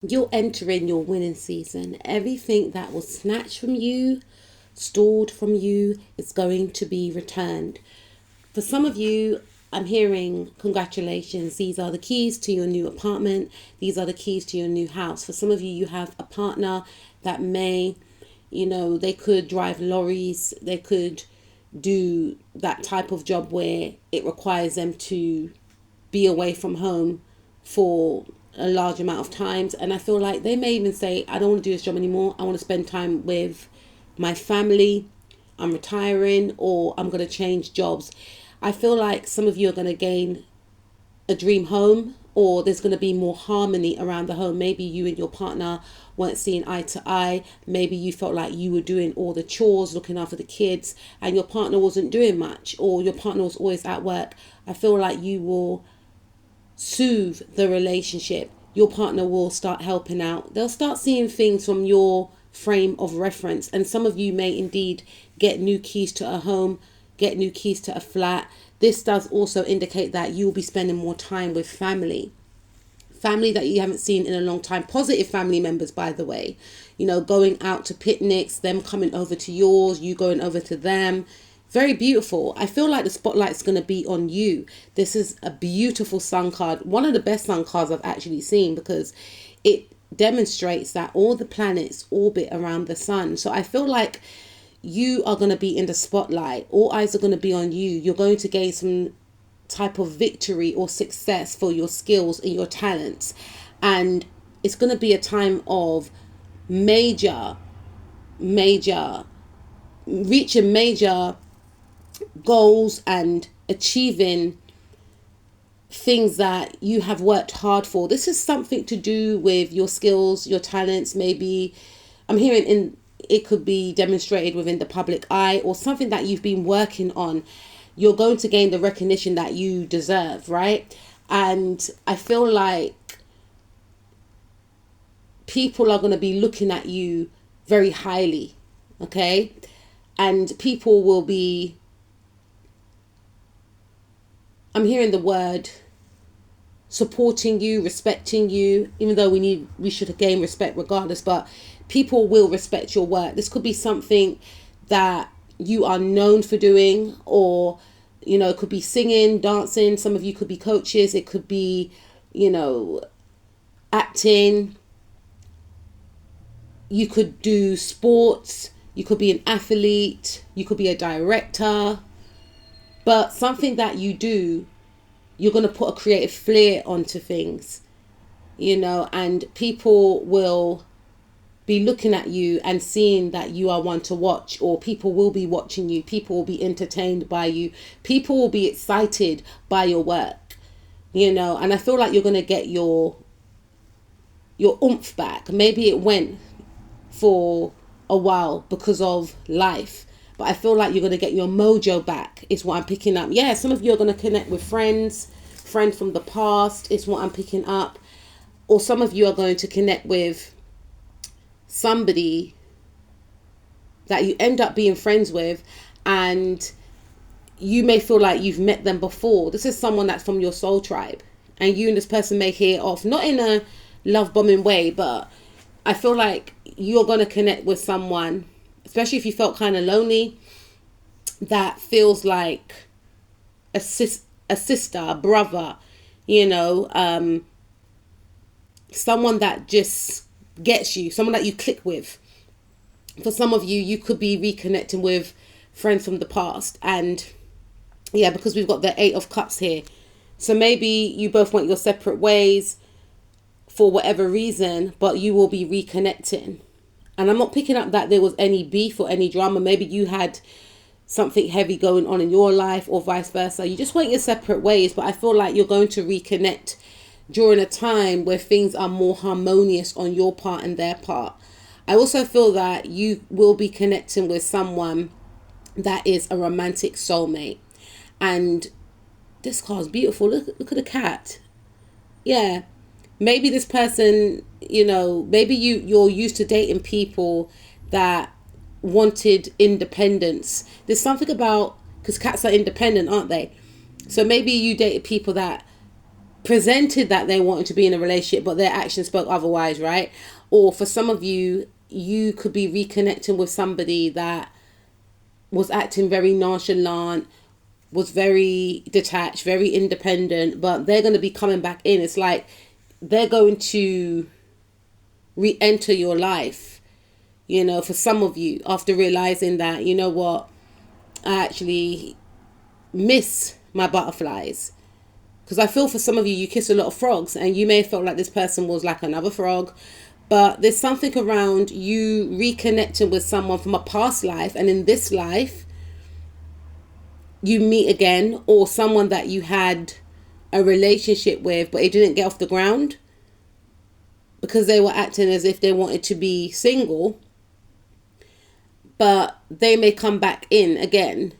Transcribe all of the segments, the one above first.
You're entering your winning season. Everything that was snatched from you, stored from you, is going to be returned. For some of you, I'm hearing congratulations. These are the keys to your new apartment. These are the keys to your new house. For some of you, you have a partner that may, they could drive lorries. They could do that type of job where it requires them to be away from home for a large amount of times. And I feel like they may even say, I don't want to do this job anymore. I want to spend time with my family. I'm retiring, or I'm going to change jobs. I feel like some of you are going to gain a dream home, or there's going to be more harmony around the home. Maybe you and your partner weren't seeing eye to eye. Maybe you felt like you were doing all the chores, looking after the kids, and your partner wasn't doing much, or your partner was always at work. I feel like you will soothe the relationship. Your partner will start helping out. They'll start seeing things from your frame of reference. And some of you may indeed get new keys to a home, get new keys to a flat. This does also indicate that you'll be spending more time with family that you haven't seen in a long time. Positive family members, by the way, going out to picnics, them coming over to yours, you going over to them. Very beautiful. I feel like the spotlight's going to be on you. This is a beautiful sun card. One of the best sun cards I've actually seen, because it demonstrates that all the planets orbit around the sun. So I feel like you are going to be in the spotlight. All eyes are going to be on you. You're going to gain some type of victory or success for your skills and your talents. And it's going to be a time of major, reaching major goals and achieving things that you have worked hard for. This is something to do with your skills, your talents. Maybe I'm hearing it could be demonstrated within the public eye, or something that you've been working on. You're going to gain the recognition that you deserve, right? And I feel like people are going to be looking at you very highly, okay? And people will be, I'm hearing the word supporting you, respecting you, even though we should gain respect regardless, but people will respect your work. This could be something that you are known for doing, or, it could be singing, dancing. Some of you could be coaches. It could be, acting. You could do sports. You could be an athlete. You could be a director. But something that you do, you're going to put a creative flair onto things, and people will be looking at you and seeing that you are one to watch, or people will be watching you. People will be entertained by you. People will be excited by your work, and I feel like you're going to get your oomph back. Maybe it went for a while because of life, but I feel like you're going to get your mojo back, is what I'm picking up. Yeah, some of you are going to connect with friends from the past, is what I'm picking up. Or some of you are going to connect with somebody that you end up being friends with, and you may feel like you've met them before. This is someone that's from your soul tribe, and you and this person may hear off, not in a love bombing way, but I feel like you're going to connect with someone, especially if you felt kind of lonely, that feels like a sister, a brother, someone that just gets you, someone that you click with. For some of you, you could be reconnecting with friends from the past. And yeah, because we've got the 8 of Cups here. So maybe you both went your separate ways for whatever reason, but you will be reconnecting. And I'm not picking up that there was any beef or any drama. Maybe you had something heavy going on in your life, or vice versa. You just went your separate ways, but I feel like you're going to reconnect during a time where things are more harmonious on your part and their part. I also feel that you will be connecting with someone that is a romantic soulmate. And this card's beautiful. Look at the cat. Yeah. Maybe this person, maybe you're used to dating people that wanted independence. There's something about, because cats are independent, aren't they? So maybe you dated people that presented that they wanted to be in a relationship, but their actions spoke otherwise, right? Or for some of you, you could be reconnecting with somebody that was acting very nonchalant, was very detached, very independent, but they're going to be coming back in. It's like they're going to re-enter your life, you know, for some of you, after realizing that, you know what, I actually miss my butterflies. Because I feel for some of you, you kiss a lot of frogs, and you may have felt like this person was like another frog, but there's something around you reconnecting with someone from a past life, and in this life you meet again, or someone that you had a relationship with but it didn't get off the ground because they were acting as if they wanted to be single, but they may come back in again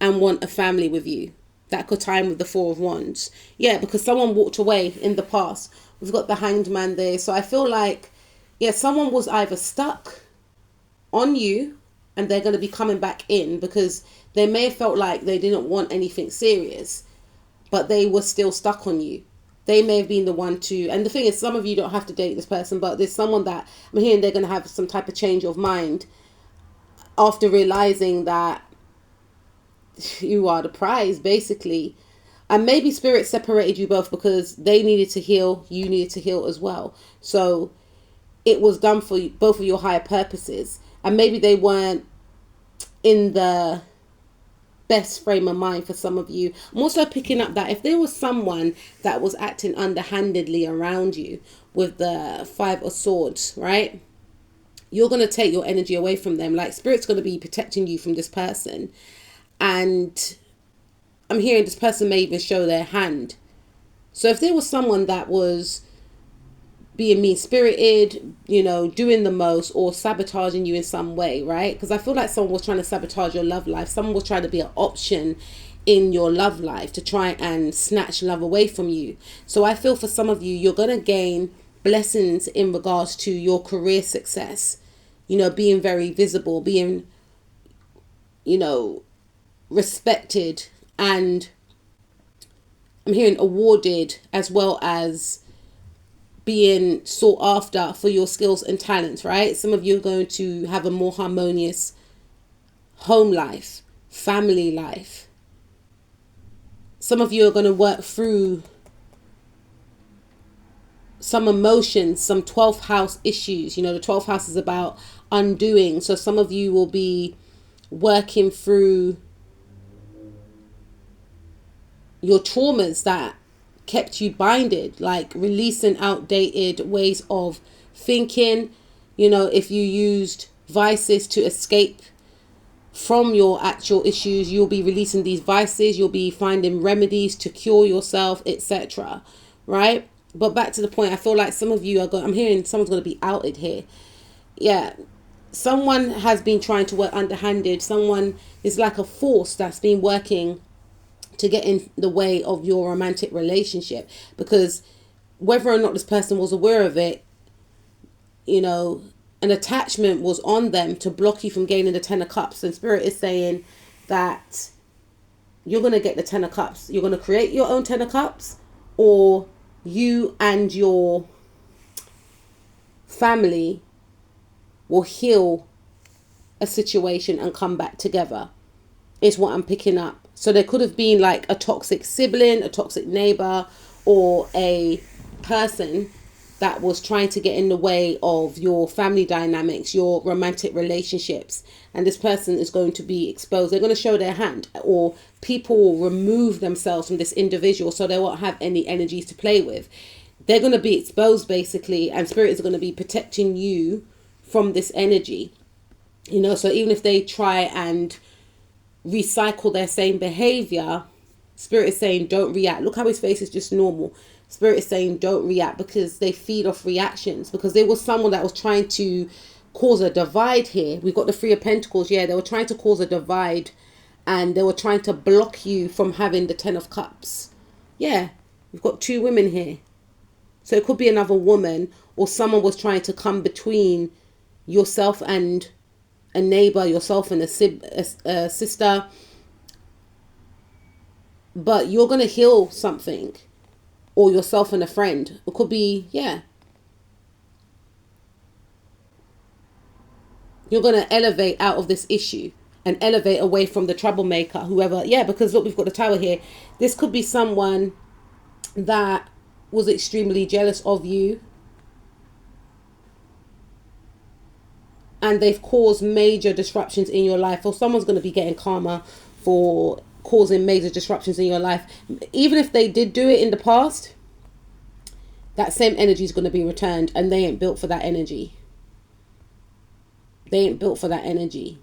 and want a family with you. That could time with the Four of Wands. Yeah, because someone walked away in the past. We've got the Hanged Man there. So I feel like, yeah, someone was either stuck on you and they're going to be coming back in because they may have felt like they didn't want anything serious, but they were still stuck on you. They may have been the one to, and the thing is, some of you don't have to date this person, but there's someone that I'm hearing they're going to have some type of change of mind after realizing that you are the prize, basically. And maybe spirit separated you both because they needed to heal, you needed to heal as well. So it was done for you, both of your higher purposes. And maybe they weren't in the best frame of mind for some of you. I'm also picking up that if there was someone that was acting underhandedly around you with the Five of Swords, right? You're going to take your energy away from them. Like, spirit's going to be protecting you from this person. And I'm hearing this person may even show their hand. So if there was someone that was being mean-spirited, you know, doing the most, or sabotaging you in some way, right? Because I feel like someone was trying to sabotage your love life. Someone was trying to be an option in your love life to try and snatch love away from you. So I feel for some of you, you're going to gain blessings in regards to your career success. You know, being very visible, being, you know, respected, and I'm hearing awarded, as well as being sought after for your skills and talents, right? Some of you are going to have a more harmonious home life, family life. Some of you are going to work through some emotions, some 12th house issues. You know, the 12th house is about undoing. So some of you will be working through your traumas that kept you binded, like releasing outdated ways of thinking. You know, if you used vices to escape from your actual issues, you'll be releasing these vices, you'll be finding remedies to cure yourself, etc. Right? But back to the point, I feel like some of you are going, I'm hearing someone's going to be outed here. Yeah, someone has been trying to work underhanded. Someone is like a force that's been working to get in the way of your romantic relationship, because whether or not this person was aware of it, you know, an attachment was on them to block you from gaining the Ten of Cups. And spirit is saying that you're going to get the Ten of Cups. You're going to create your own Ten of Cups, or you and your family will heal a situation and come back together, is what I'm picking up. So there could have been like a toxic sibling, a toxic neighbor, or a person that was trying to get in the way of your family dynamics, your romantic relationships. And this person is going to be exposed. They're going to show their hand, or people will remove themselves from this individual so they won't have any energies to play with. They're going to be exposed, basically, and spirit is going to be protecting you from this energy. You know, so even if they try and recycle their same behavior, spirit is saying don't react. Look how his face is just normal. Spirit is saying don't react, because they feed off reactions. Because there was someone that was trying to cause a divide here. We've got the Three of Pentacles. Yeah, they were trying to cause a divide, and they were trying to block you from having the Ten of Cups. Yeah, we've got two women here. So it could be another woman, or someone was trying to come between yourself and a neighbor, yourself and a sister. But you're going to heal something. or yourself and a friend. It could be, yeah. You're going to elevate out of this issue and elevate away from the troublemaker, whoever. Yeah, because look, we've got the Tower here. This could be someone that was extremely jealous of you, and they've caused major disruptions in your life, or someone's going to be getting karma for causing major disruptions in your life. Even if they did do it in the past, that same energy is going to be returned, and they ain't built for that energy. They ain't built for that energy.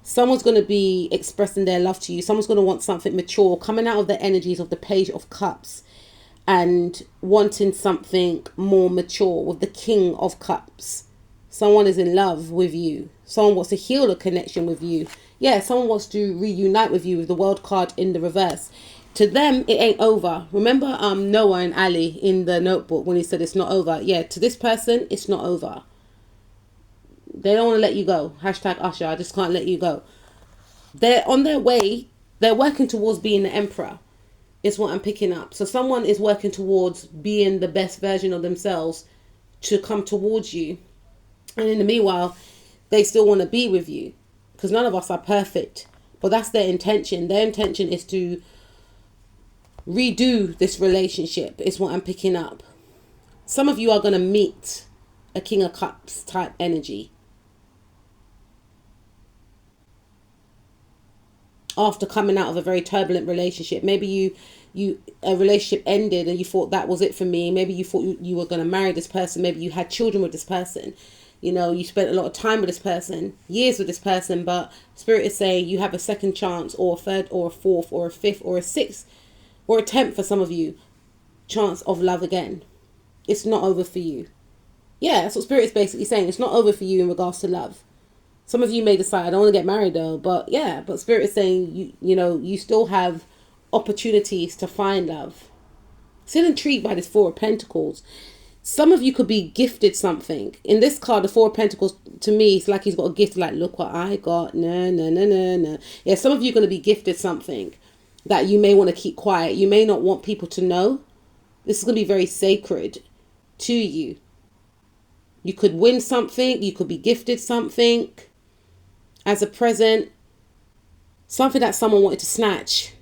Someone's going to be expressing their love to you. Someone's going to want something mature, coming out of the energies of the Page of Cups and wanting something more mature with the King of Cups. Someone is in love with you. Someone wants to heal a connection with you. Yeah, someone wants to reunite with you with the World card in the reverse. To them, it ain't over. Remember Noah and Ali in the Notebook when he said it's not over? Yeah, to this person, it's not over. They don't want to let you go. Hashtag Usher, I just can't let you go. They're on their way. They're working towards being the emperor. It's what I'm picking up. So someone is working towards being the best version of themselves to come towards you. And in the meanwhile, they still want to be with you. Because none of us are perfect. But that's their intention. Their intention is to redo this relationship. Is what I'm picking up. Some of you are going to meet a King of Cups type energy. After coming out of a very turbulent relationship. Maybe a relationship ended and you thought that was it for me. Maybe you thought you were going to marry this person. Maybe you had children with this person. You know, you spent a lot of time with this person, years with this person, but Spirit is saying you have a second chance, or a third, or a fourth, or a fifth, or a sixth, or a tenth for some of you, chance of love again. It's not over for you. Yeah, that's what Spirit is basically saying. It's not over for you in regards to love. Some of you may decide, I don't want to get married though, but yeah, but Spirit is saying, you still have opportunities to find love. Still intrigued by this Four of Pentacles. Some of you could be gifted something. In this card, the Four of Pentacles, to me, it's like he's got a gift, like, look what I got. No. Yeah, some of you are going to be gifted something that you may want to keep quiet. You may not want people to know. This is going to be very sacred to you. You could win something. You could be gifted something as a present. Something that someone wanted to snatch.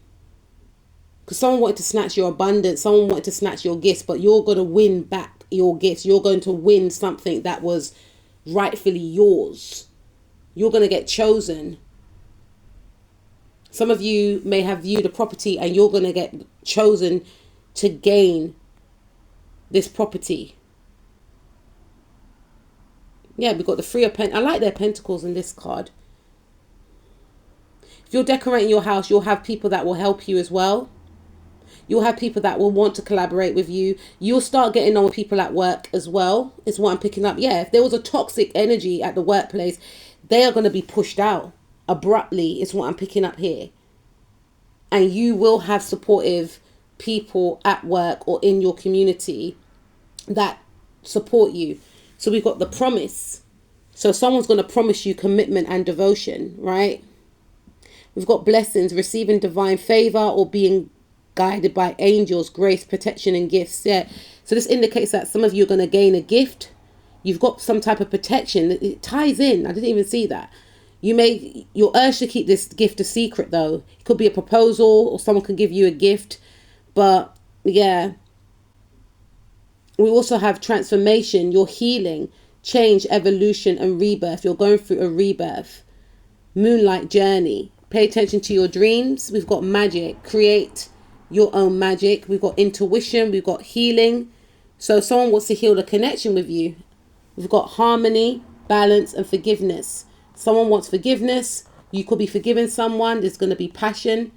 Because someone wanted to snatch your abundance. Someone wanted to snatch your gifts. But you're going to win back your gifts. You're going to win something that was rightfully yours. You're going to get chosen. Some of you may have viewed a property and you're going to get chosen to gain this property. Yeah, we've got the Three of Pentacles. I like their pentacles in this card. If you're decorating your house, you'll have people that will help you as well. You'll have people that will want to collaborate with you. You'll start getting on with people at work as well, is what I'm picking up. Yeah, if there was a toxic energy at the workplace, they are going to be pushed out abruptly, is what I'm picking up here. And you will have supportive people at work or in your community that support you. So we've got the promise. So someone's going to promise you commitment and devotion, right? We've got blessings, receiving divine favor or being guided by angels, grace, protection, and gifts. Yeah. So this indicates that some of you are going to gain a gift. You've got some type of protection. It ties in. I didn't even see that. You're urged to keep this gift a secret though. It could be a proposal or someone can give you a gift. But yeah. We also have transformation, your healing, change, evolution, and rebirth. You're going through a rebirth. Moonlight journey. Pay attention to your dreams. We've got magic. Create your own magic. We've got intuition. We've got healing. So someone wants to heal the connection with you. We've got harmony, balance, and forgiveness. Someone wants forgiveness. You could be forgiving someone. There's going to be passion.